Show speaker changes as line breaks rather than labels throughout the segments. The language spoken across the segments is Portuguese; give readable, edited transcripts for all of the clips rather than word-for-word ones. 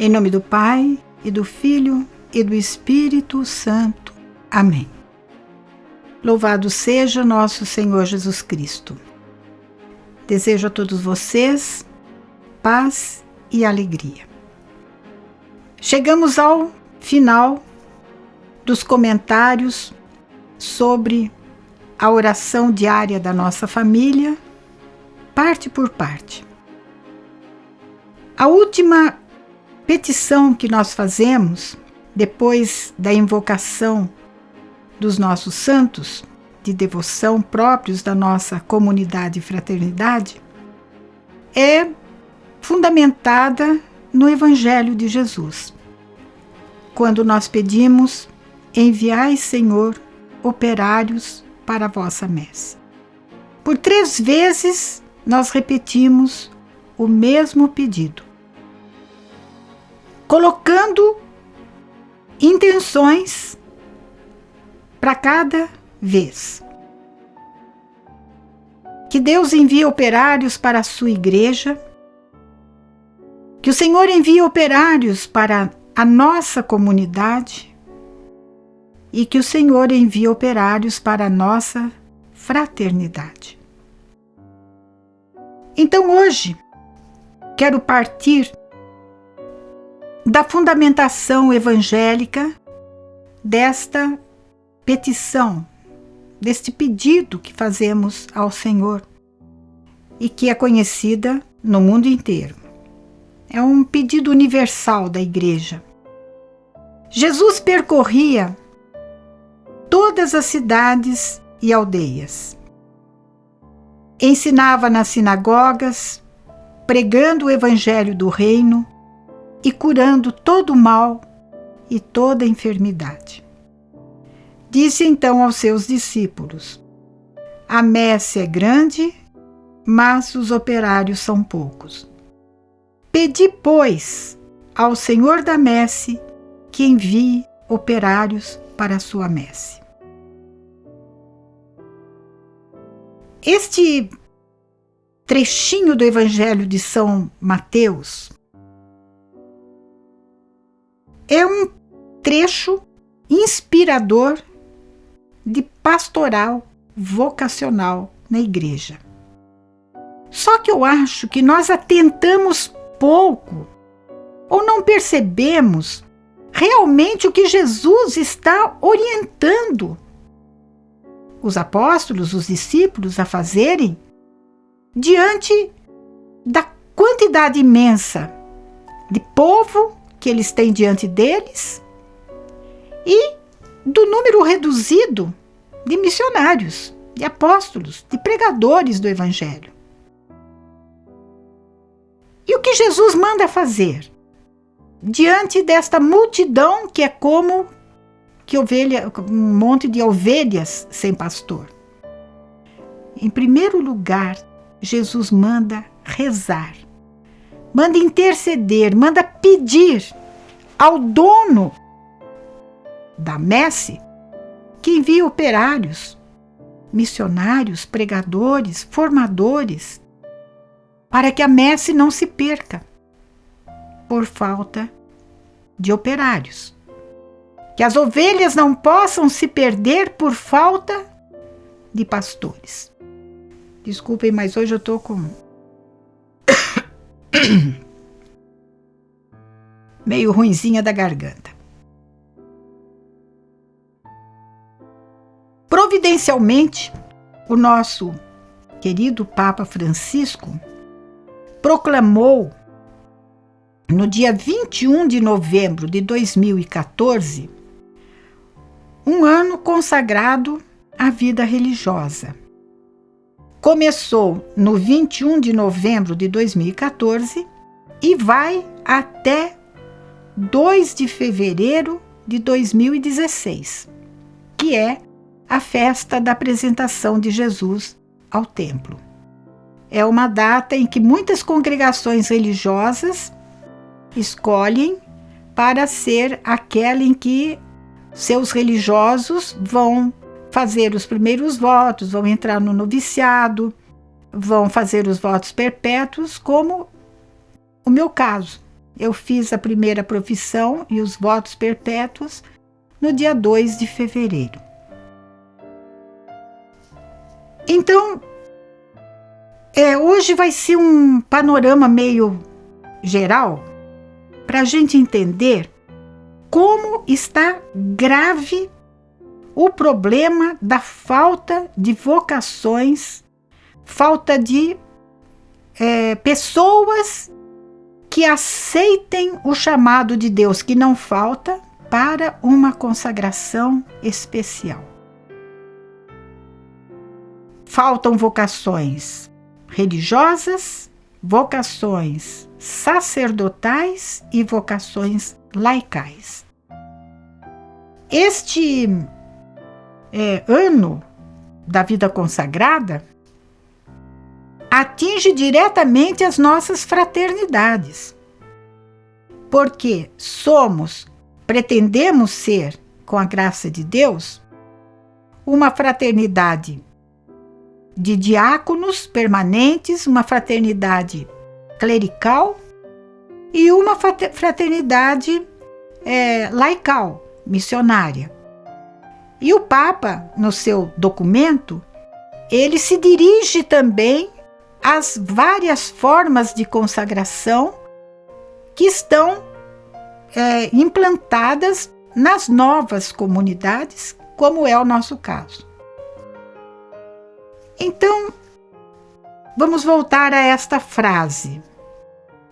Em nome do Pai, e do Filho, e do Espírito Santo. Amém. Louvado seja nosso Senhor Jesus Cristo. Desejo a todos vocês paz e alegria. Chegamos ao final dos comentários sobre a oração diária da nossa família, parte por parte. A última petição que nós fazemos, depois da invocação dos nossos santos, de devoção próprios da nossa comunidade e fraternidade, é fundamentada no Evangelho de Jesus. Quando nós pedimos, enviai, Senhor, operários para a vossa messe. Por 3 vezes nós repetimos o mesmo pedido, colocando intenções para cada vez. Que Deus envie operários para a sua igreja, que o Senhor envie operários para a nossa comunidade e que o Senhor envie operários para a nossa fraternidade. Então hoje quero partir da fundamentação evangélica desta petição, deste pedido que fazemos ao Senhor e que é conhecida no mundo inteiro. É um pedido universal da Igreja. Jesus percorria todas as cidades e aldeias. Ensinava nas sinagogas, pregando o Evangelho do Reino e curando todo o mal e toda a enfermidade. Disse então aos seus discípulos: a messe é grande, mas os operários são poucos. Pedi, pois, ao Senhor da messe que envie operários para a sua messe. Este trechinho do Evangelho de São Mateus é um trecho inspirador de pastoral vocacional na igreja. Só que eu acho que nós atentamos pouco ou não percebemos realmente o que Jesus está orientando os apóstolos, os discípulos a fazerem diante da quantidade imensa de povo que eles têm diante deles e do número reduzido de missionários, de apóstolos, de pregadores do Evangelho. E o que Jesus manda fazer diante desta multidão que é como que um monte de ovelhas sem pastor? Em primeiro lugar, Jesus manda rezar, manda interceder, manda pedir ao dono da messe que envie operários, missionários, pregadores, formadores, para que a messe não se perca por falta de operários. Que as ovelhas não possam se perder por falta de pastores. Desculpem, mas hoje eu estou com meio ruinzinha da garganta. Providencialmente, o nosso querido Papa Francisco proclamou no dia 21 de novembro de 2014 um ano consagrado à vida religiosa. Começou no 21 de novembro de 2014 e vai até 2 de fevereiro de 2016, que é a festa da apresentação de Jesus ao templo. É uma data em que muitas congregações religiosas escolhem para ser aquela em que seus religiosos vão fazer os primeiros votos, vão entrar no noviciado, vão fazer os votos perpétuos, como o meu caso. eu fiz a primeira profissão e os votos perpétuos no dia 2 de fevereiro. Então, hoje vai ser um panorama meio geral para a gente entender como está grave o problema da falta de vocações, falta de pessoas que aceitem o chamado de Deus, que não falta, para uma consagração especial. Faltam vocações religiosas, vocações sacerdotais e vocações laicais. Este ano da vida consagrada atinge diretamente as nossas fraternidades, porque pretendemos ser, com a graça de Deus, uma fraternidade de diáconos permanentes, uma fraternidade clerical e uma fraternidade laical, missionária. E o Papa, no seu documento, ele se dirige também às várias formas de consagração que estão implantadas nas novas comunidades, como é o nosso caso. Então, vamos voltar a esta frase.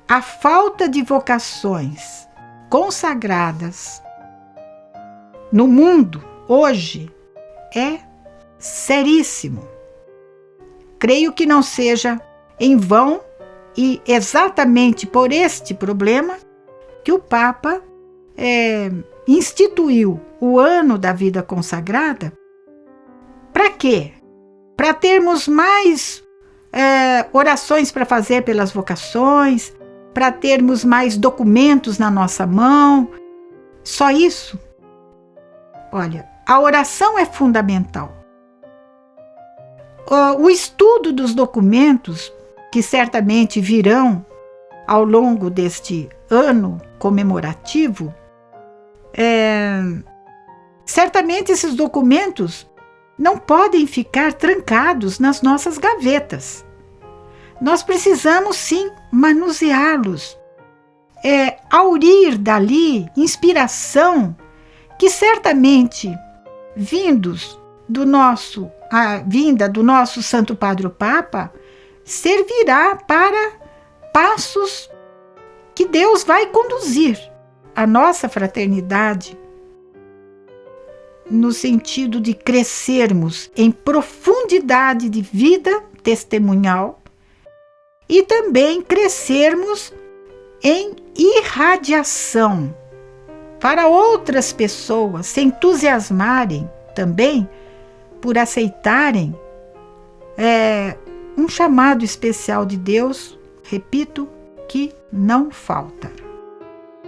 A falta de vocações consagradas no mundo hoje é seríssimo. Creio que não seja em vão e exatamente por este problema que o Papa instituiu o ano da vida consagrada. Para quê? Para termos mais orações para fazer pelas vocações, para termos mais documentos na nossa mão. Só isso? Olha, a oração é fundamental. O estudo dos documentos, que certamente virão ao longo deste ano comemorativo, certamente esses documentos não podem ficar trancados nas nossas gavetas. Nós precisamos, sim, manuseá-los, aurir dali inspiração que certamente, vinda do nosso Santo Padre o Papa, servirá para passos que Deus vai conduzir a nossa fraternidade no sentido de crescermos em profundidade de vida testemunhal e também crescermos em irradiação para outras pessoas se entusiasmarem também por aceitarem um chamado especial de Deus, repito, que não falta.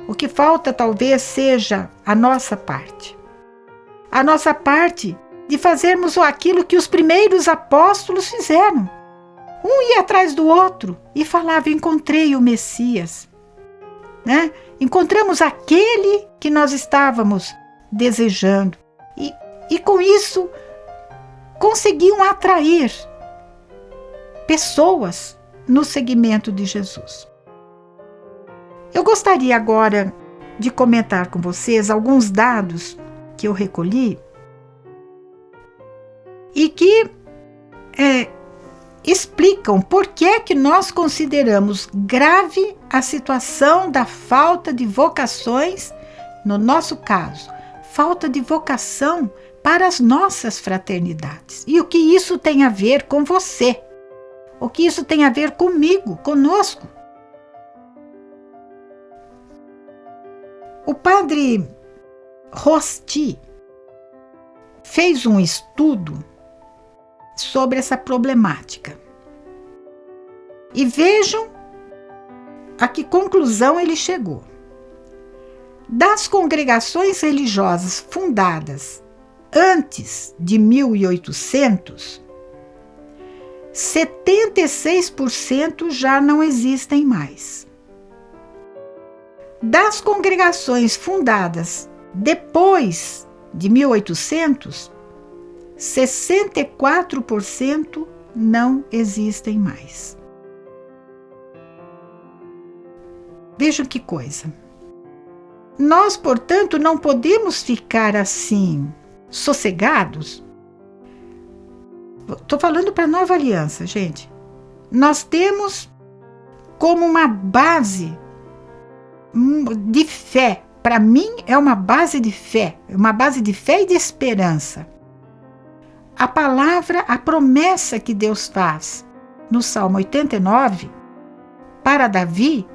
O que falta talvez seja a nossa parte. A nossa parte de fazermos aquilo que os primeiros apóstolos fizeram. Um ia atrás do outro e falava: encontrei o Messias. Né? Encontramos aquele que nós estávamos desejando. E com isso conseguiam atrair pessoas no seguimento de Jesus. Eu gostaria agora de comentar com vocês alguns dados que eu recolhi e que explicam por que é que nós consideramos grave a situação da falta de vocações, no nosso caso, falta de vocação para as nossas fraternidades. E o que isso tem a ver com você? O que isso tem a ver comigo, conosco? O padre Rosti fez um estudo sobre essa problemática. E vejam a que conclusão ele chegou. Das congregações religiosas fundadas antes de 1800, 76% já não existem mais. Das congregações fundadas depois de 1800, 64% não existem mais. Vejam que coisa. Nós, portanto, não podemos ficar assim, sossegados. Estou falando para a Nova Aliança, gente. Nós temos como uma base de fé. Para mim, é uma base de fé e de esperança. A palavra, a promessa que Deus faz no Salmo 89 para Davi,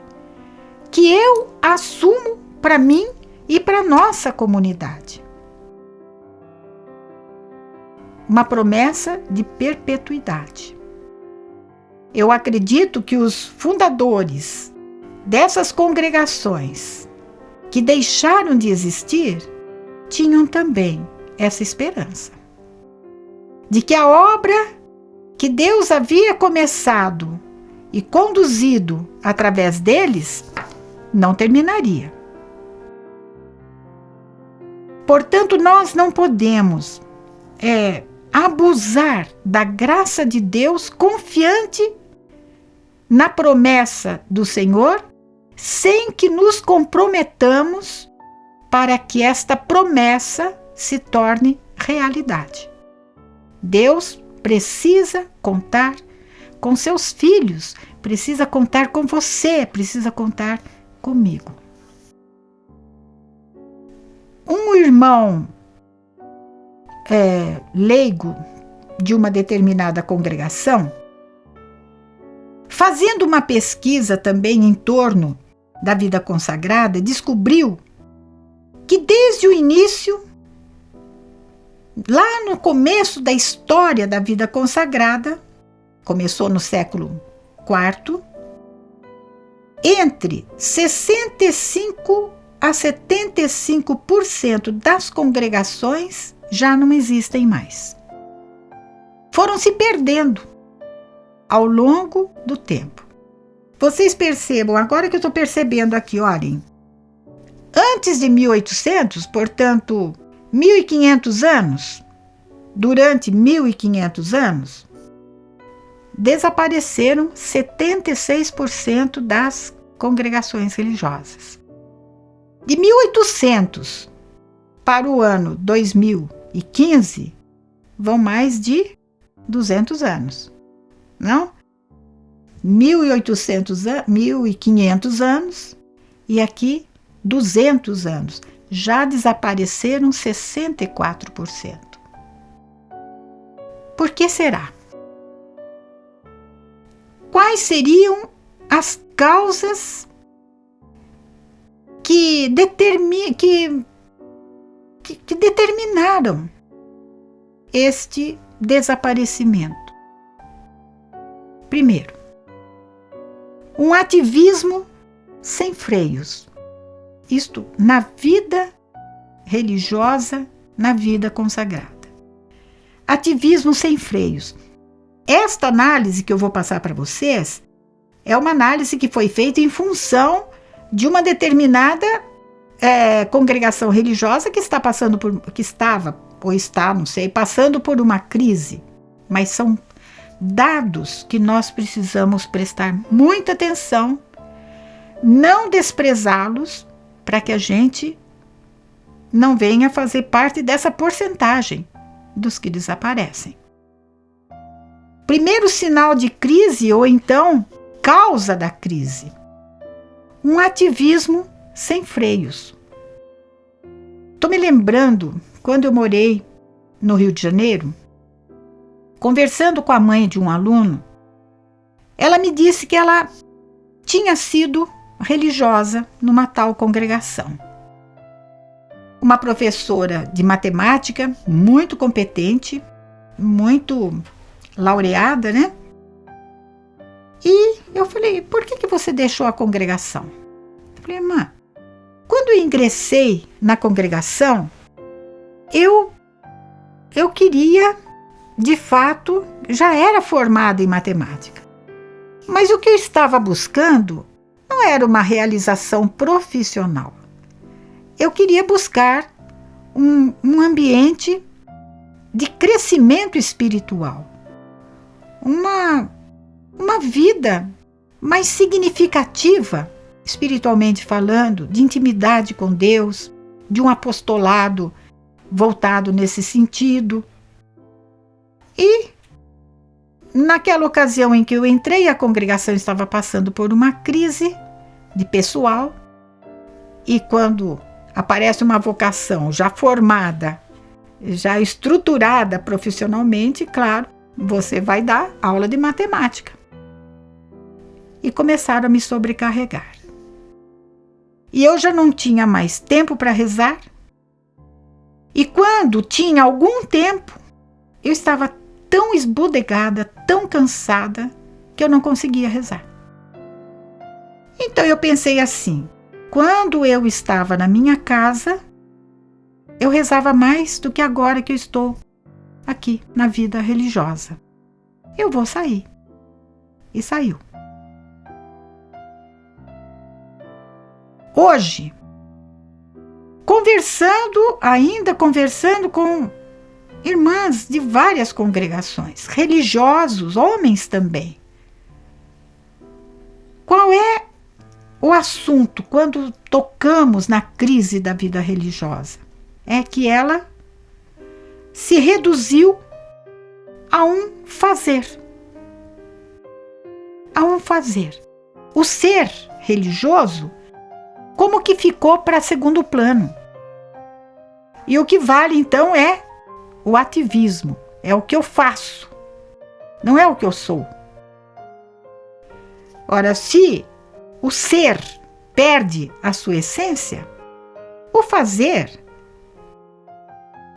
que eu assumo para mim e para nossa comunidade. Uma promessa de perpetuidade. Eu acredito que os fundadores dessas congregações que deixaram de existir tinham também essa esperança de que a obra que Deus havia começado e conduzido através deles não terminaria. Portanto, nós não podemos abusar da graça de Deus, confiante na promessa do Senhor, sem que nos comprometamos para que esta promessa se torne realidade. Deus precisa contar com seus filhos, precisa contar com você, precisa contar comigo. Um irmão leigo de uma determinada congregação, fazendo uma pesquisa também em torno da vida consagrada, descobriu que desde o início, lá no começo da história da vida consagrada, começou no século IV, entre 65% a 75% das congregações já não existem mais. Foram se perdendo ao longo do tempo. Vocês percebam, agora que eu estou percebendo aqui, olhem, antes de 1800, portanto, 1.500 anos, durante 1.500 anos, desapareceram 76% das congregações religiosas. De 1800 para o ano 2015, vão mais de 200 anos, não? 1.500 anos e aqui 200 anos. Já desapareceram 64%. Por que será? Quais seriam as causas que determinaram este desaparecimento? Primeiro, um ativismo sem freios. Isto na vida religiosa, na vida consagrada. Ativismo sem freios. Esta análise que eu vou passar para vocês é uma análise que foi feita em função de uma determinada congregação religiosa que está passando que estava ou está, não sei, passando por uma crise. Mas são dados que nós precisamos prestar muita atenção, não desprezá-los, para que a gente não venha fazer parte dessa porcentagem dos que desaparecem. Primeiro sinal de crise, ou então causa da crise, um ativismo sem freios. Estou me lembrando, quando eu morei no Rio de Janeiro, conversando com a mãe de um aluno, ela me disse que ela tinha sido religiosa numa tal congregação. Uma professora de matemática, muito competente, muito laureada, né? E eu falei, por que você deixou a congregação? Eu falei, irmã, quando eu ingressei na congregação, eu queria, de fato, já era formada em matemática. Mas o que eu estava buscando não era uma realização profissional. Eu queria buscar um ambiente de crescimento espiritual, uma vida mais significativa, espiritualmente falando, de intimidade com Deus, de um apostolado voltado nesse sentido. E naquela ocasião em que eu entrei, a congregação estava passando por uma crise de pessoal, e quando aparece uma vocação já formada, já estruturada profissionalmente, claro, você vai dar aula de matemática. E começaram a me sobrecarregar. E eu já não tinha mais tempo para rezar. E quando tinha algum tempo, eu estava tão esbudegada, tão cansada, que eu não conseguia rezar. Então eu pensei assim: quando eu estava na minha casa, eu rezava mais do que agora que eu estou aqui na vida religiosa. Eu vou sair. E saiu. Hoje, conversando com irmãs de várias congregações, religiosos, homens também. Qual é o assunto quando tocamos na crise da vida religiosa? É que ela se reduziu a um fazer. A um fazer. O ser religioso como que ficou para segundo plano. E o que vale então é o ativismo, é o que eu faço, não é o que eu sou. Ora, se o ser perde a sua essência, o fazer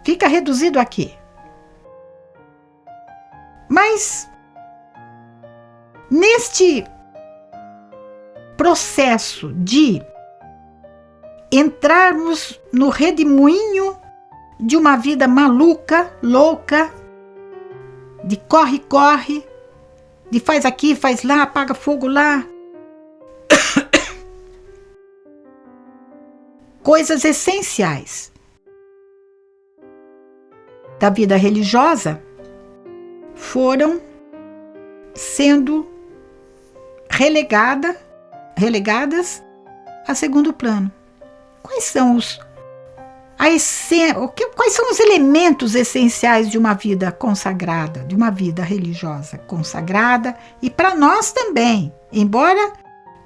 fica reduzido a quê? Mas neste processo de entrarmos no redemoinho de uma vida maluca, louca, de corre-corre, de faz aqui, faz lá, apaga fogo lá. Coisas essenciais da vida religiosa foram sendo relegadas a segundo plano. Quais são quais são os elementos essenciais de uma vida consagrada, de uma vida religiosa consagrada? E para nós também, embora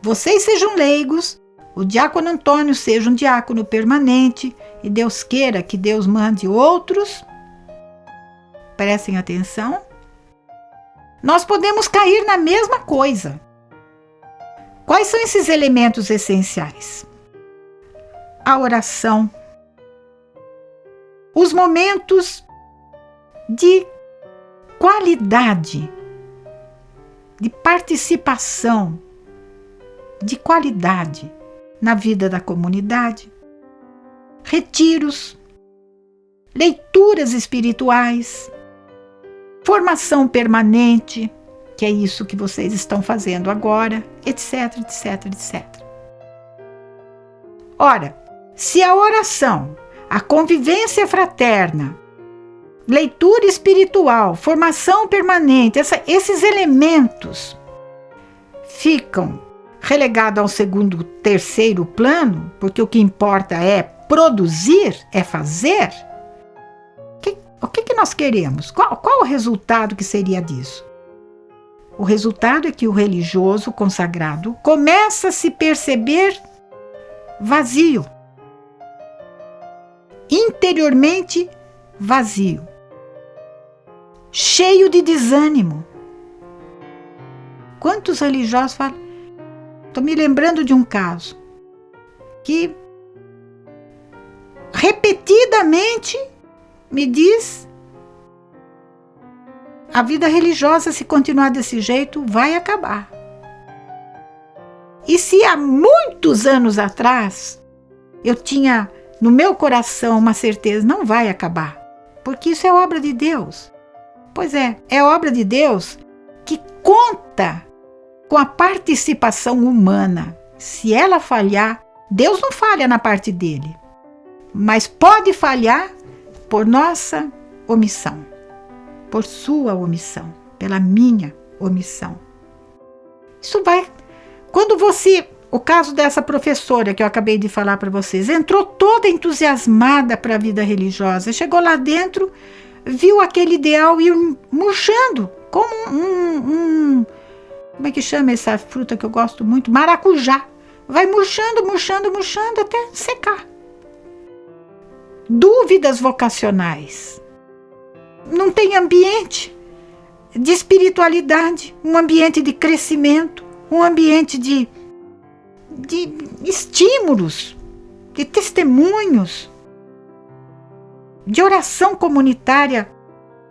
vocês sejam leigos, o diácono Antônio seja um diácono permanente, e Deus queira que Deus mande outros, prestem atenção, nós podemos cair na mesma coisa. Quais são esses elementos essenciais? A oração, os momentos de qualidade, de participação, de qualidade na vida da comunidade, retiros, leituras espirituais, formação permanente, que é isso que vocês estão fazendo agora, etc, etc, etc. Ora, se a oração, a convivência fraterna, leitura espiritual, formação permanente, esses elementos ficam relegados ao segundo, terceiro plano, porque o que importa é produzir, é fazer, o que nós queremos? Qual o resultado que seria disso? O resultado é que o religioso consagrado começa a se perceber vazio, interiormente vazio, cheio de desânimo. Quantos religiosos falam? Estou me lembrando de um caso que repetidamente me diz: a vida religiosa, se continuar desse jeito, vai acabar. E se há muitos anos atrás eu tinha no meu coração uma certeza, não vai acabar, porque isso é obra de Deus. Pois é obra de Deus que conta com a participação humana, se ela falhar, Deus não falha na parte dele, mas pode falhar por nossa omissão, por sua omissão, pela minha omissão. Isso vai... Quando você... O caso dessa professora que eu acabei de falar para vocês, entrou toda entusiasmada para a vida religiosa, chegou lá dentro, viu aquele ideal ir murchando, como como é que chama essa fruta que eu gosto muito? Maracujá. Vai murchando, murchando, murchando até secar. Dúvidas vocacionais. Não tem ambiente de espiritualidade, um ambiente de crescimento, um ambiente de estímulos, de testemunhos, de oração comunitária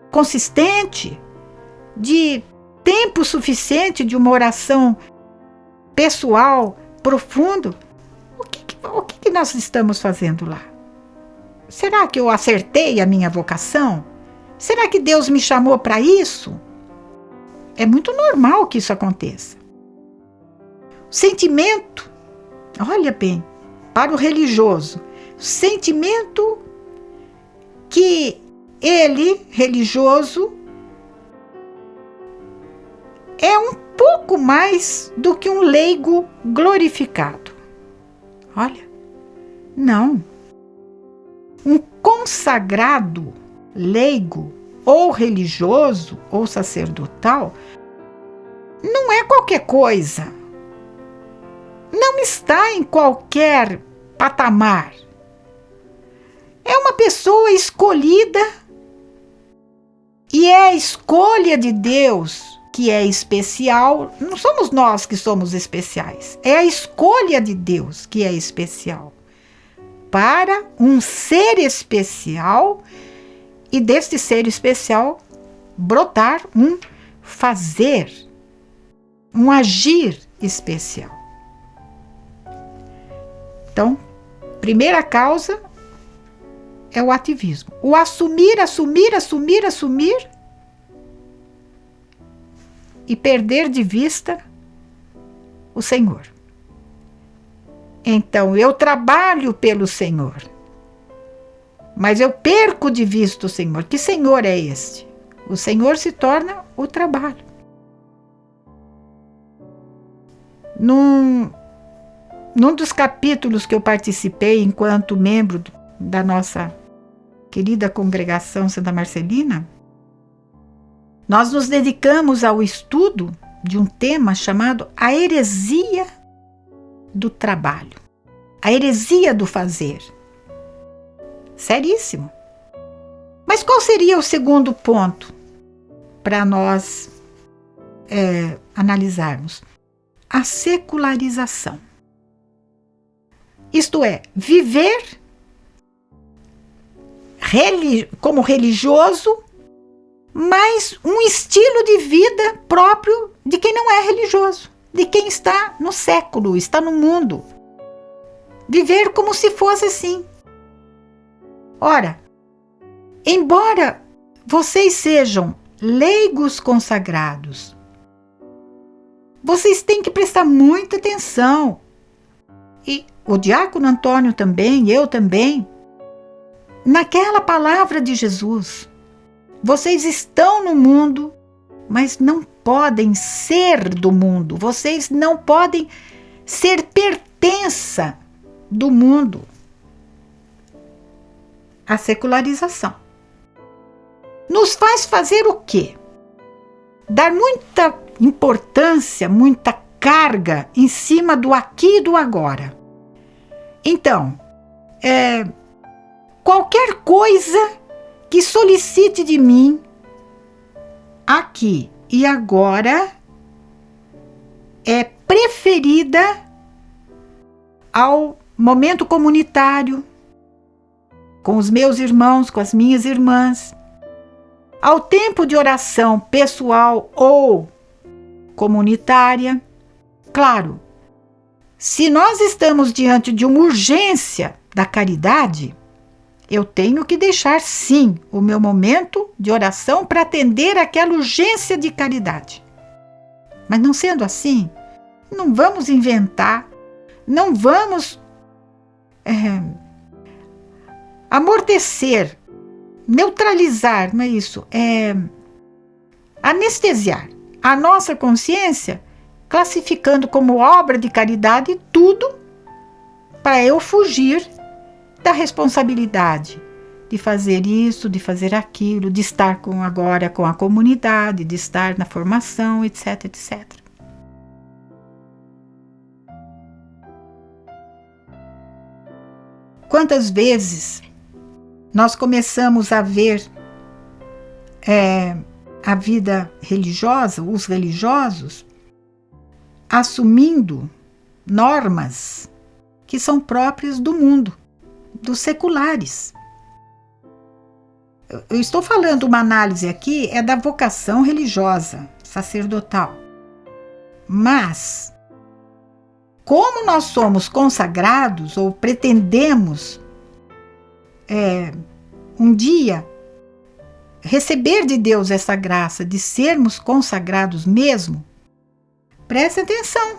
consistente, de tempo suficiente de uma oração pessoal, profundo. O que nós estamos fazendo lá? Será que eu acertei a minha vocação? Será que Deus me chamou para isso? É muito normal que isso aconteça. O sentimento, olha bem, para o religioso, o sentimento que ele, religioso, é um pouco mais do que um leigo glorificado. Olha, não. Um consagrado leigo, ou religioso, ou sacerdotal, não é qualquer coisa. Não está em qualquer patamar. É uma pessoa escolhida, e é a escolha de Deus que é especial. Não somos nós que somos especiais, é a escolha de Deus que é especial, para um ser especial, e deste ser especial brotar um fazer, um agir especial. Então, primeira causa é o ativismo. O assumir e perder de vista o Senhor. Então, eu trabalho pelo Senhor, mas eu perco de vista o Senhor. Que Senhor é este? O Senhor se torna o trabalho. Num dos capítulos que eu participei enquanto membro da nossa querida congregação Santa Marcelina, nós nos dedicamos ao estudo de um tema chamado a heresia do trabalho, a heresia do fazer. Seríssimo. Mas qual seria o segundo ponto para nós analisarmos? A secularização. Isto é, viver como religioso, mas um estilo de vida próprio de quem não é religioso, de quem está no século, está no mundo. Viver como se fosse assim. Ora, embora vocês sejam leigos consagrados, vocês têm que prestar muita atenção. E o diácono Antônio também, eu também, naquela palavra de Jesus. Vocês estão no mundo, mas não podem ser do mundo. Vocês não podem ser pertença do mundo. A secularização nos faz fazer o quê? Dar muita importância, muita carga em cima do aqui e do agora. Então, qualquer coisa que solicite de mim aqui e agora é preferida ao momento comunitário, com os meus irmãos, com as minhas irmãs, ao tempo de oração pessoal ou comunitária. Claro, se nós estamos diante de uma urgência da caridade, eu tenho que deixar, sim, o meu momento de oração para atender aquela urgência de caridade. Mas não sendo assim, não vamos inventar não vamos amortecer, neutralizar, não é isso? Anestesiar a nossa consciência, classificando como obra de caridade tudo para eu fugir da responsabilidade de fazer isso, de fazer aquilo, de estar agora com a comunidade, de estar na formação, etc, etc. Quantas vezes nós começamos a ver a vida religiosa, os religiosos, assumindo normas que são próprias do mundo, dos seculares. Eu estou falando uma análise aqui, da vocação religiosa, sacerdotal. Mas, como nós somos consagrados, ou pretendemos um dia receber de Deus essa graça de sermos consagrados mesmo, preste atenção.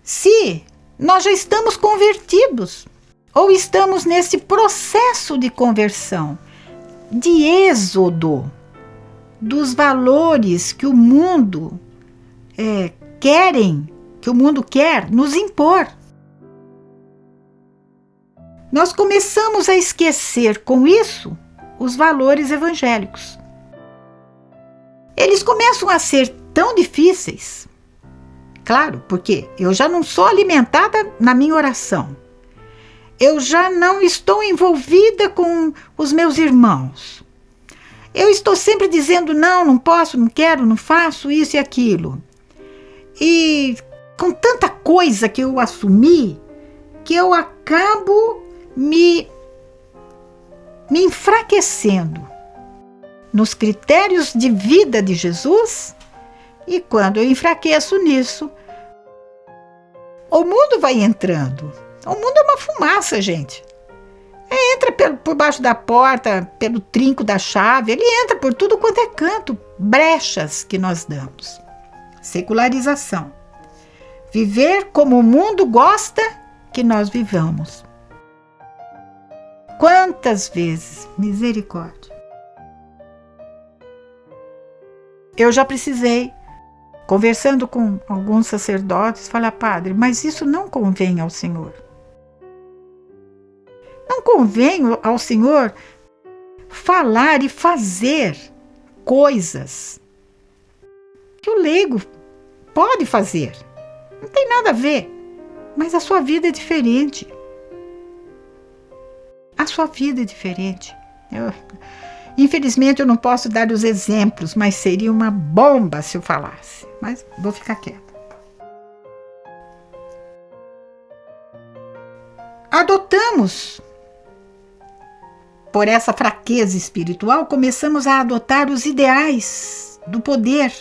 Se nós já estamos convertidos, ou estamos nesse processo de conversão, de êxodo dos valores que o mundo que o mundo quer nos impor, nós começamos a esquecer com isso os valores evangélicos. Eles começam a ser tão difíceis, claro, porque eu já não sou alimentada na minha oração. Eu já não estou envolvida com os meus irmãos. Eu estou sempre dizendo não posso, não quero, não faço isso e aquilo. E com tanta coisa que eu assumi, que eu acabo me enfraquecendo nos critérios de vida de Jesus. E quando eu enfraqueço nisso, o mundo vai entrando. O mundo é uma fumaça, gente. Entra por baixo da porta, pelo trinco da chave, ele entra por tudo quanto é canto, brechas que nós damos. Secularização. Viver como o mundo gosta que nós vivamos. Quantas vezes, misericórdia, eu já precisei, conversando com alguns sacerdotes, falar: padre, mas isso não convém ao Senhor. Não convém ao Senhor falar e fazer coisas que o leigo pode fazer. Não tem nada a ver. Mas a sua vida é diferente. A sua vida é diferente. Infelizmente eu não posso dar os exemplos, mas seria uma bomba se eu falasse. Mas vou ficar quieta. Adotamos, por essa fraqueza espiritual, começamos a adotar os ideais do poder.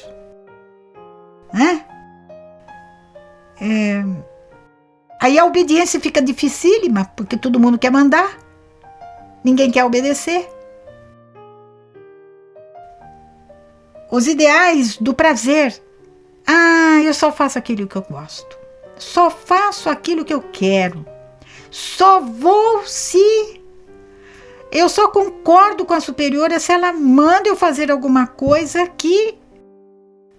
Aí a obediência fica dificílima, porque todo mundo quer mandar, ninguém quer obedecer. Os ideais do prazer. Eu só faço aquilo que eu gosto. Só faço aquilo que eu quero. Só vou se... Eu só concordo com a superiora se ela manda eu fazer alguma coisa que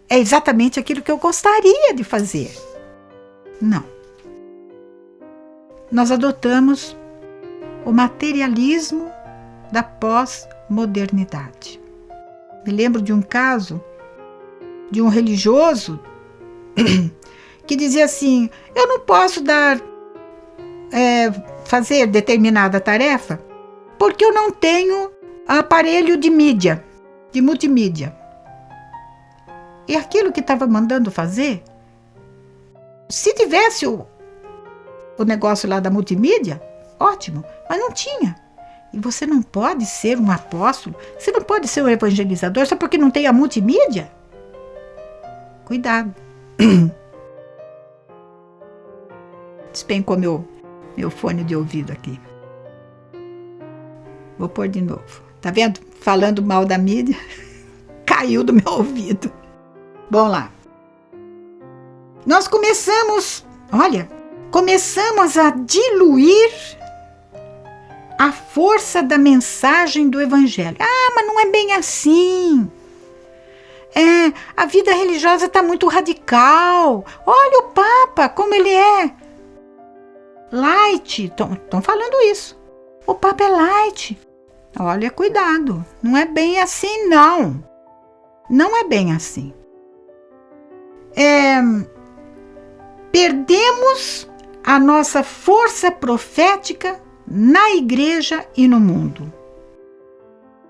é exatamente aquilo que eu gostaria de fazer. Não. Nós adotamos o materialismo da pós-modernidade. Me lembro de um caso de um religioso que dizia assim: eu não posso fazer determinada tarefa porque eu não tenho aparelho de mídia, de multimídia. E aquilo que estava mandando fazer, se tivesse o negócio lá da multimídia, ótimo, mas não tinha. E você não pode ser um apóstolo, você não pode ser um evangelizador só porque não tem a multimídia? Cuidado. Despencou meu fone de ouvido aqui. Vou pôr de novo. Tá vendo? Falando mal da mídia, caiu do meu ouvido. Vamos lá. Nós começamos começamos a diluir a força da mensagem do Evangelho. Ah, mas não é bem assim. A vida religiosa está muito radical. Olha o Papa, como ele é. Light. Estão falando isso. O Papa é light. Olha, cuidado. Não é bem assim, não. Não é bem assim. Perdemos a nossa força profética na igreja e no mundo.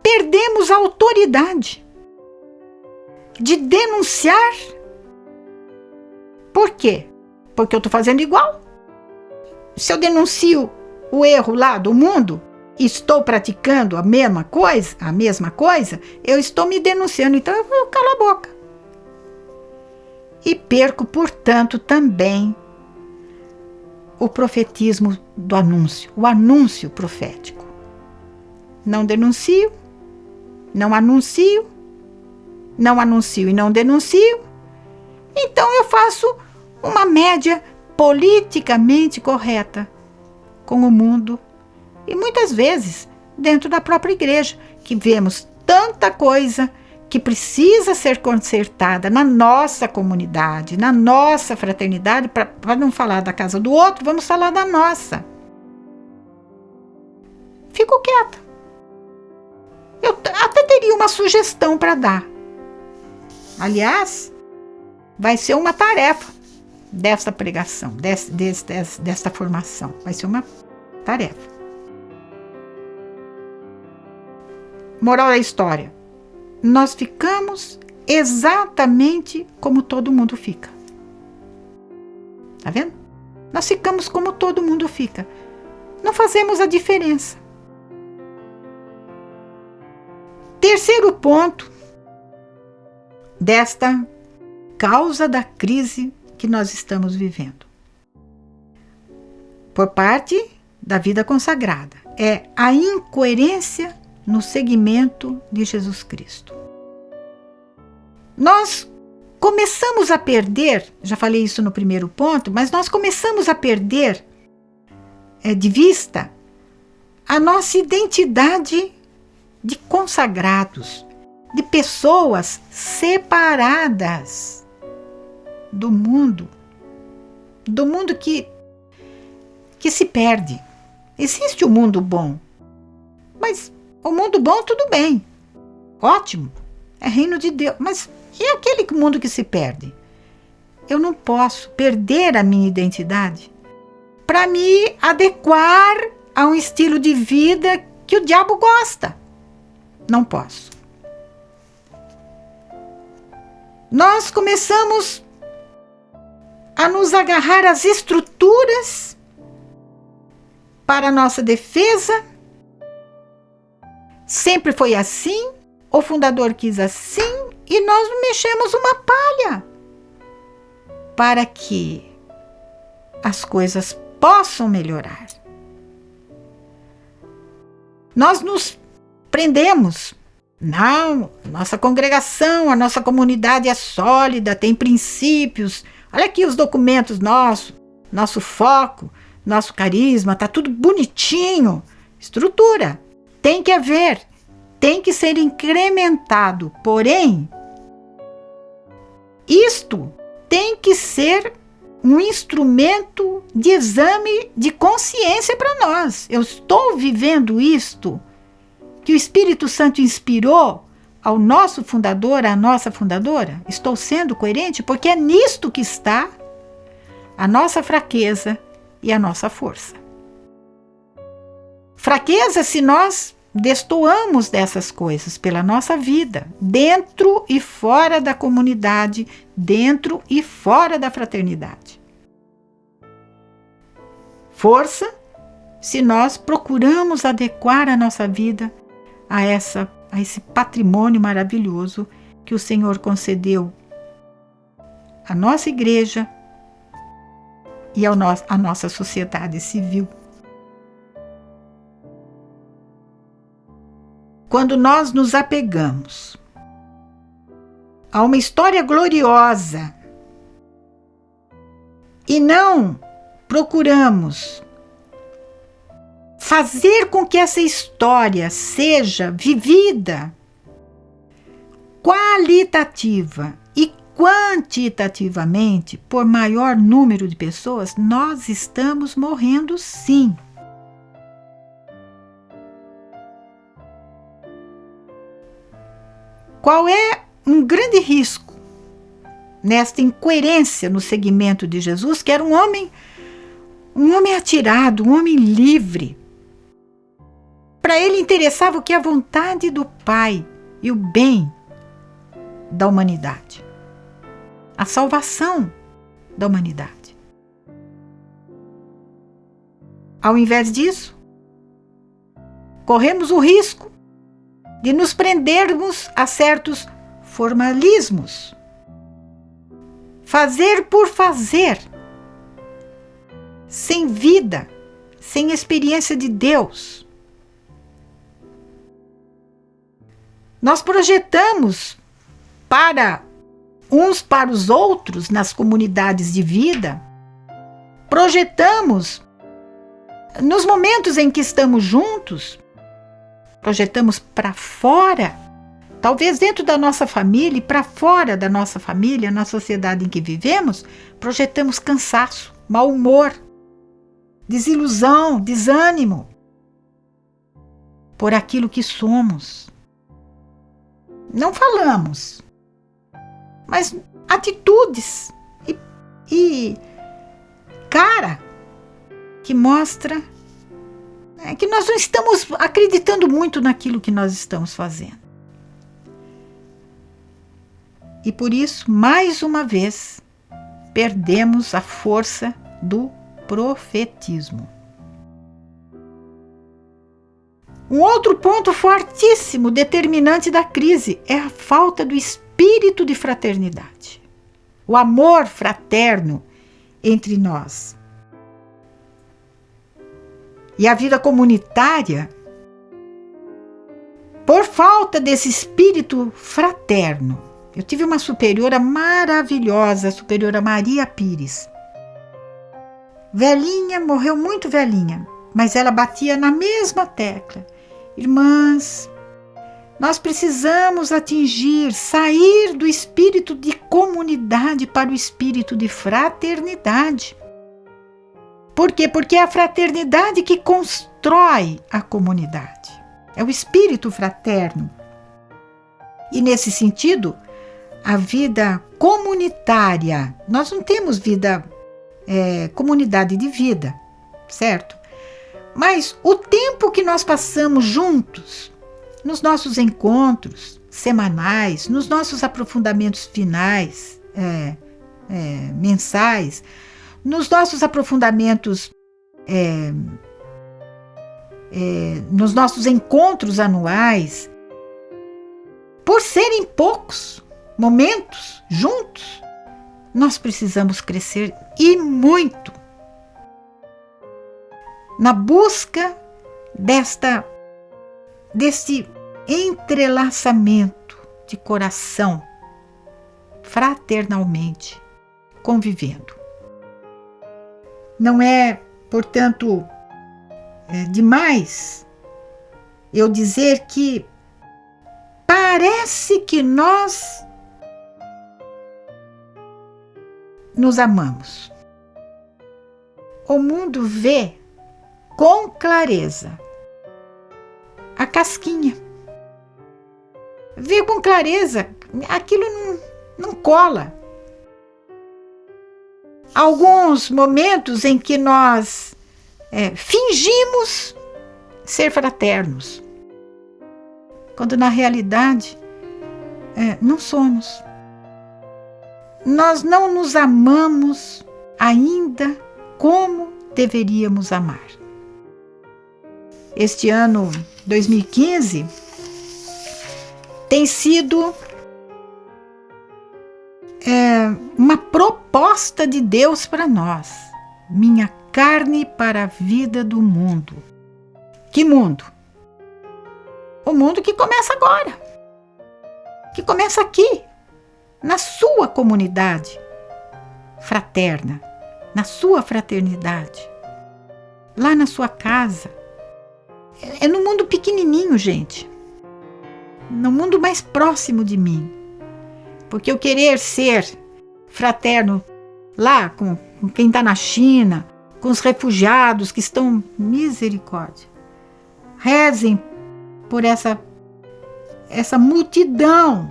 Perdemos a autoridade de denunciar. Por quê? Porque eu estou fazendo igual. Se eu denuncio o erro lá do mundo, estou praticando a mesma coisa, eu estou me denunciando, então eu calo a boca. E perco, portanto, também o profetismo do anúncio, o anúncio profético. Não denuncio, não anuncio, não anuncio e não denuncio, então eu faço uma média politicamente correta com o mundo e muitas vezes dentro da própria igreja, que vemos tanta coisa que precisa ser consertada na nossa comunidade, na nossa fraternidade, para não falar da casa do outro, vamos falar da nossa. Fico quieta. Eu até teria uma sugestão para dar. Aliás, vai ser uma tarefa desta pregação, desta formação. Vai ser uma tarefa. Moral da história. Nós ficamos exatamente como todo mundo fica. Tá vendo? Nós ficamos como todo mundo fica. Não fazemos a diferença. Terceiro ponto desta causa da crise que nós estamos vivendo, por parte da vida consagrada, é a incoerência no seguimento de Jesus Cristo. Nós começamos a perder, já falei isso no primeiro ponto, mas nós começamos a perder de vista a nossa identidade de consagrados, de pessoas separadas do mundo que se perde. Existe o mundo bom, mas o mundo bom tudo bem, ótimo, é reino de Deus, mas e aquele mundo que se perde? Eu não posso perder a minha identidade para me adequar a um estilo de vida que o diabo gosta. Não posso. Nós começamos a nos agarrar às estruturas para a nossa defesa. Sempre foi assim, o fundador quis assim, e nós mexemos uma palha para que as coisas possam melhorar. Nós nos prendemos. Não, nossa congregação, a nossa comunidade é sólida, tem princípios. Olha aqui os documentos nossos, nosso foco, nosso carisma, está tudo bonitinho. Estrutura, tem que haver, tem que ser incrementado. Porém, isto tem que ser um instrumento de exame de consciência para nós. Eu estou vivendo isto que o Espírito Santo inspirou ao nosso fundador, à nossa fundadora? Estou sendo coerente? Porque é nisto que está a nossa fraqueza e a nossa força. Fraqueza se nós destoamos dessas coisas pela nossa vida, dentro e fora da comunidade, dentro e fora da fraternidade. Força se nós procuramos adequar a nossa vida a esse patrimônio maravilhoso que o Senhor concedeu à nossa igreja e à nossa sociedade civil. Quando nós nos apegamos a uma história gloriosa e não procuramos fazer com que essa história seja vivida qualitativa e quantitativamente por maior número de pessoas, nós estamos morrendo sim. Qual é um grande risco nesta incoerência no segmento de Jesus, que era um homem atirado, um homem livre? Para ele interessava o que é a vontade do Pai e o bem da humanidade, a salvação da humanidade. Ao invés disso, corremos o risco de nos prendermos a certos formalismos. Fazer por fazer, sem vida, sem experiência de Deus. Nós projetamos uns para os outros nas comunidades de vida, projetamos nos momentos em que estamos juntos, projetamos para fora, talvez dentro da nossa família e para fora da nossa família, na sociedade em que vivemos, projetamos cansaço, mau humor, desilusão, desânimo por aquilo que somos. Não falamos, mas atitudes e cara que mostra que nós não estamos acreditando muito naquilo que nós estamos fazendo. E por isso, mais uma vez, perdemos a força do profetismo. Um outro ponto fortíssimo, determinante da crise, é a falta do espírito de fraternidade. O amor fraterno entre nós. E a vida comunitária, por falta desse espírito fraterno. Eu tive uma superiora maravilhosa, a superiora Maria Pires. Velhinha, morreu muito velhinha, mas ela batia na mesma tecla. Irmãs, nós precisamos sair do espírito de comunidade para o espírito de fraternidade. Por quê? Porque é a fraternidade que constrói a comunidade. É o espírito fraterno. E nesse sentido, a vida comunitária, nós não temos comunidade de vida, certo? Mas o tempo que nós passamos juntos, nos nossos encontros semanais, nos nossos aprofundamentos finais, mensais, nos nossos aprofundamentos, nos nossos encontros anuais, por serem poucos momentos juntos, nós precisamos crescer e muito na busca desse entrelaçamento de coração, fraternalmente convivendo. Não é, portanto, demais eu dizer que parece que nós nos amamos. O mundo vê com clareza a casquinha. Vê com clareza, aquilo não cola. Alguns momentos em que nós fingimos ser fraternos, quando na realidade não somos. Nós não nos amamos ainda como deveríamos amar. Este ano 2015 tem sido uma proposta de Deus para nós. Minha carne para a vida do mundo. Que mundo? O mundo que começa agora. Que começa aqui, na sua comunidade fraterna, na sua fraternidade, lá na sua casa. É no mundo pequenininho, gente. No mundo mais próximo de mim. Porque eu querer ser fraterno lá com quem está na China, com os refugiados que estão... Misericórdia. Rezem por essa multidão.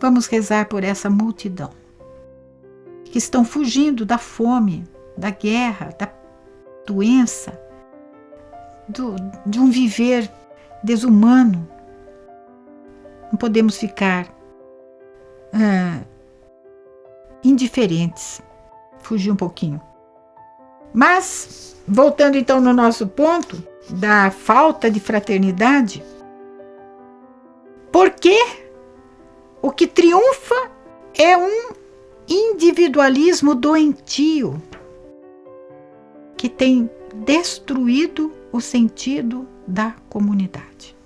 Vamos rezar por essa multidão que estão fugindo da fome, da guerra, da doença, de um viver desumano. Não podemos ficar indiferentes. Fugir um pouquinho. Mas, voltando então no nosso ponto da falta de fraternidade, porque o que triunfa é um individualismo doentio que tem destruído o sentido da comunidade.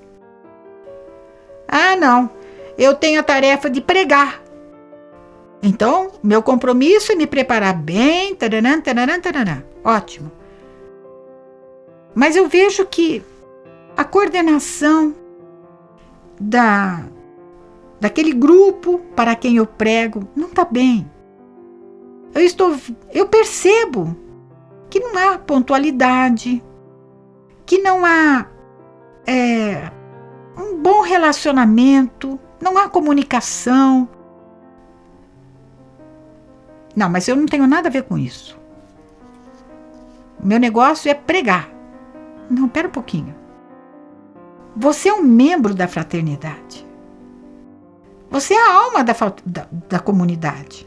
Ah, não, eu tenho a tarefa de pregar. Então, meu compromisso é me preparar bem, taranã, taranã, taranã. Ótimo. Mas eu vejo que a coordenação daquele grupo para quem eu prego não está bem. Eu percebo que não há pontualidade, que não há um bom relacionamento, não há comunicação. Não, mas eu não tenho nada a ver com isso. O meu negócio é pregar. Não, pera um pouquinho. Você é um membro da fraternidade. Você é a alma da comunidade.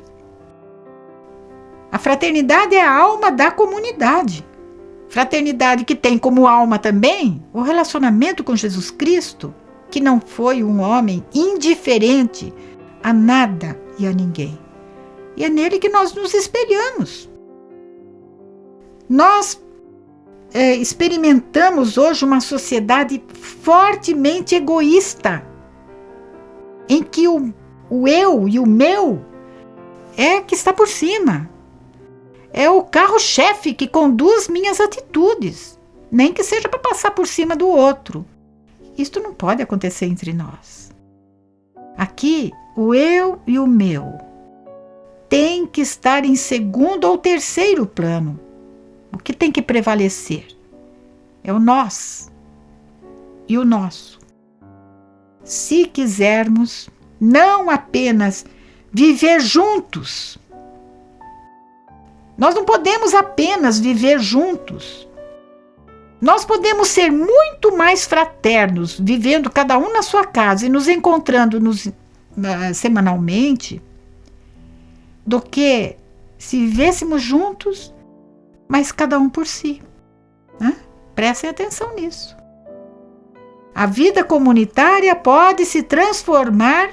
A fraternidade é a alma da comunidade. Fraternidade que tem como alma também o relacionamento com Jesus Cristo, que não foi um homem indiferente a nada e a ninguém. E é nele que nós nos espelhamos. Nós experimentamos hoje uma sociedade fortemente egoísta, em que o eu e o meu é que está por cima. É o carro-chefe que conduz minhas atitudes, nem que seja para passar por cima do outro. Isto não pode acontecer entre nós. Aqui, o eu e o meu tem que estar em segundo ou terceiro plano. O que tem que prevalecer é o nós e o nosso. Se quisermos não apenas viver juntos, nós não podemos apenas viver juntos. Nós podemos ser muito mais fraternos, vivendo cada um na sua casa e nos encontrando semanalmente, do que se vivêssemos juntos, mas cada um por si. Prestem atenção nisso. A vida comunitária pode se transformar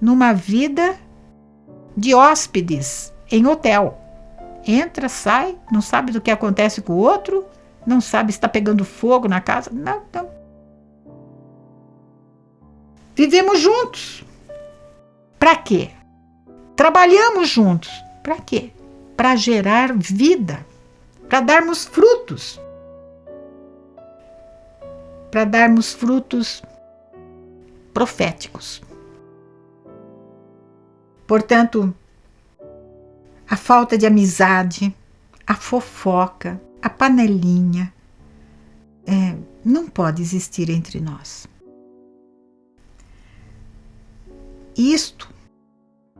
numa vida de hóspedes em hotel. Entra, sai, não sabe do que acontece com o outro, não sabe se está pegando fogo na casa. Não. Vivemos juntos. Para quê? Trabalhamos juntos. Para quê? Para gerar vida, para darmos frutos. Para darmos frutos proféticos. Portanto, a falta de amizade, a fofoca, a panelinha, não pode existir entre nós.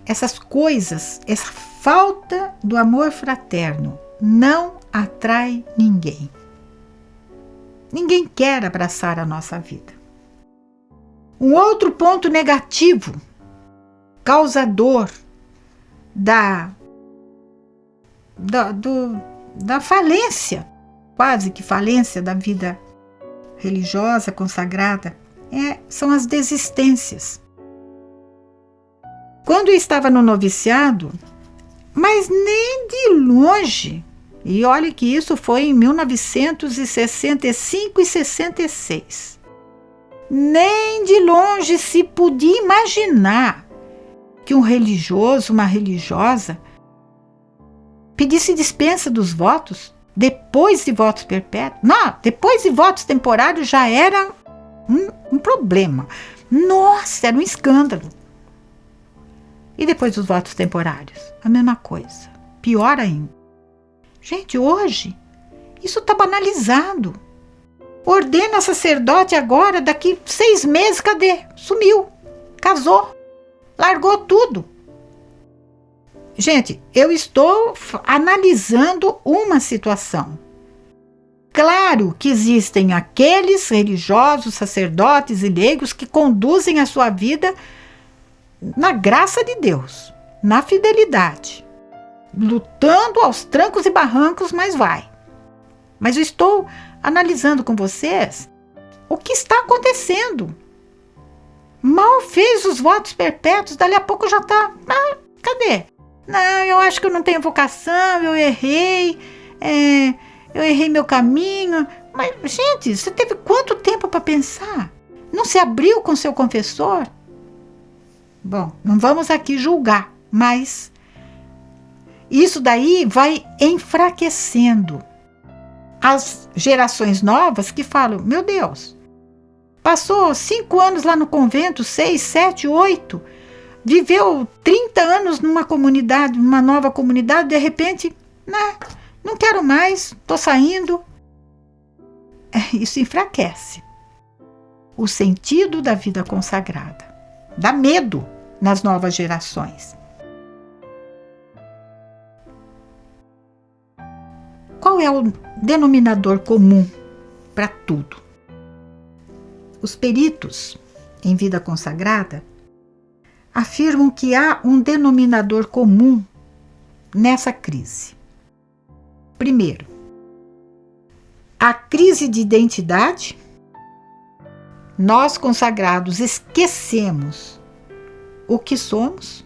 Essas coisas, essa falta do amor fraterno não atrai ninguém. Ninguém quer abraçar a nossa vida. Um outro ponto negativo, causador da falência, quase que falência da vida religiosa, consagrada, são as desistências. Quando eu estava no noviciado, mas nem de longe, e olha que isso foi em 1965 e 66, nem de longe se podia imaginar que um religioso, uma religiosa, pedisse dispensa dos votos, depois de votos perpétuos. Não, depois de votos temporários já era um problema. Nossa, era um escândalo. E depois dos votos temporários? A mesma coisa. Pior ainda. Gente, hoje, isso está banalizado. Ordena sacerdote agora, daqui 6 meses, cadê? Sumiu, casou, largou tudo. Gente, eu estou analisando uma situação. Claro que existem aqueles religiosos, sacerdotes e leigos que conduzem a sua vida na graça de Deus, na fidelidade, lutando aos trancos e barrancos, mas vai. Mas eu estou analisando com vocês o que está acontecendo. Mal fez os votos perpétuos, dali a pouco já está... cadê? Não, eu acho que eu não tenho vocação, eu errei meu caminho. Mas, gente, você teve quanto tempo para pensar? Não se abriu com seu confessor? Bom, não vamos aqui julgar, mas isso daí vai enfraquecendo as gerações novas que falam, meu Deus, passou 5 anos lá no convento, 6, 7, 8, viveu 30 anos numa comunidade, numa nova comunidade, de repente, não quero mais, estou saindo. Isso enfraquece o sentido da vida consagrada, dá medo nas novas gerações. Qual é o denominador comum para tudo? Os peritos em vida consagrada afirmam que há um denominador comum nessa crise. Primeiro, a crise de identidade. Nós consagrados esquecemos o que somos.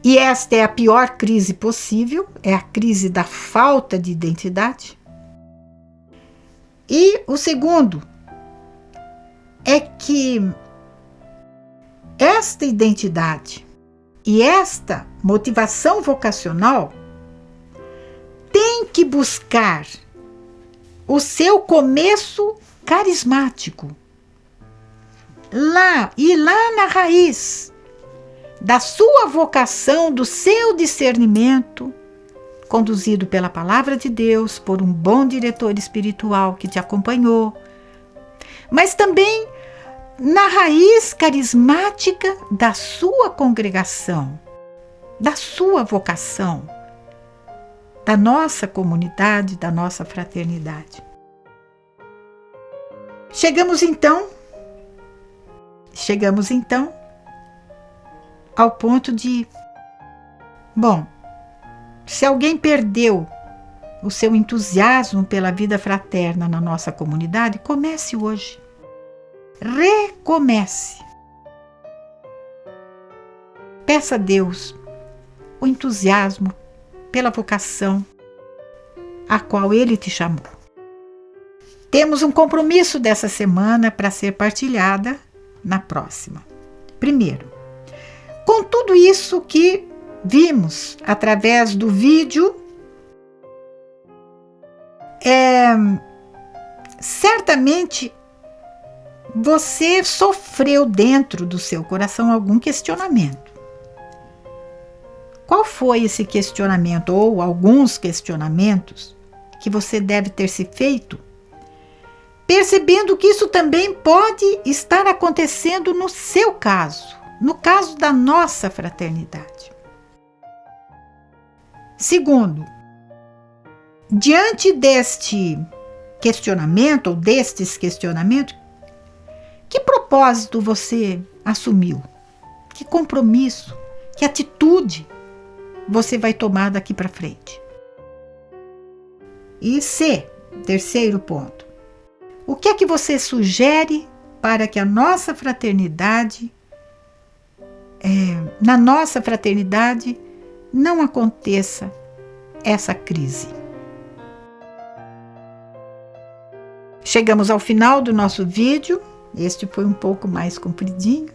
E esta é a pior crise possível, é a crise da falta de identidade. E o segundo é que esta identidade e esta motivação vocacional tem que buscar o seu começo carismático. Lá na raiz da sua vocação, do seu discernimento, conduzido pela palavra de Deus, por um bom diretor espiritual que te acompanhou, mas também na raiz carismática da sua congregação, da sua vocação, da nossa comunidade, da nossa fraternidade. Chegamos então ao ponto de, bom, se alguém perdeu o seu entusiasmo pela vida fraterna na nossa comunidade, comece hoje. Recomece. Peça a Deus o entusiasmo pela vocação a qual Ele te chamou. Temos um compromisso dessa semana para ser partilhada na próxima. Primeiro, com tudo isso que vimos através do vídeo, certamente você sofreu dentro do seu coração algum questionamento. Qual foi esse questionamento ou alguns questionamentos que você deve ter se feito, percebendo que isso também pode estar acontecendo no seu caso, no caso da nossa fraternidade. Segundo, diante deste questionamento ou destes questionamentos, que propósito você assumiu? Que compromisso? Que atitude você vai tomar daqui para frente? E terceiro ponto, o que é que você sugere para que a nossa fraternidade, na nossa fraternidade, não aconteça essa crise? Chegamos ao final do nosso vídeo. Este foi um pouco mais compridinho,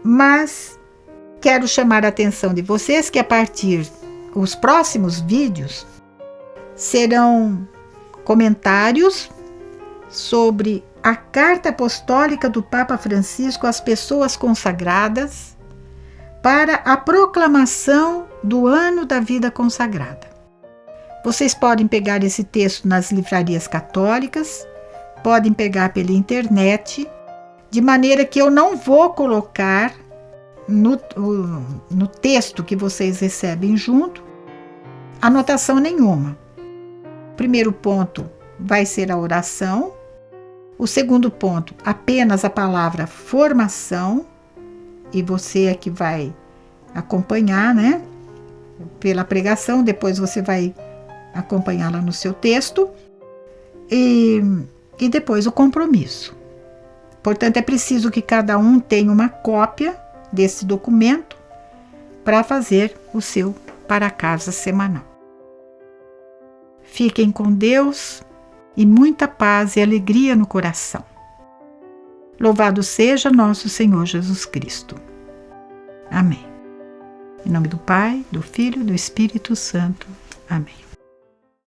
mas quero chamar a atenção de vocês que a partir os próximos vídeos serão comentários sobre a carta apostólica do Papa Francisco às pessoas consagradas para a proclamação do ano da vida consagrada. Vocês podem pegar esse texto nas livrarias católicas, podem pegar pela internet, de maneira que eu não vou colocar no texto que vocês recebem junto anotação nenhuma. O primeiro ponto vai ser a oração. O segundo ponto, apenas a palavra formação, e você é que vai acompanhar, né? Pela pregação, depois você vai acompanhar lá no seu texto. E depois o compromisso. Portanto, é preciso que cada um tenha uma cópia desse documento para fazer o seu para casa semanal. Fiquem com Deus e muita paz e alegria no coração. Louvado seja nosso Senhor Jesus Cristo. Amém. Em nome do Pai, do Filho e do Espírito Santo. Amém.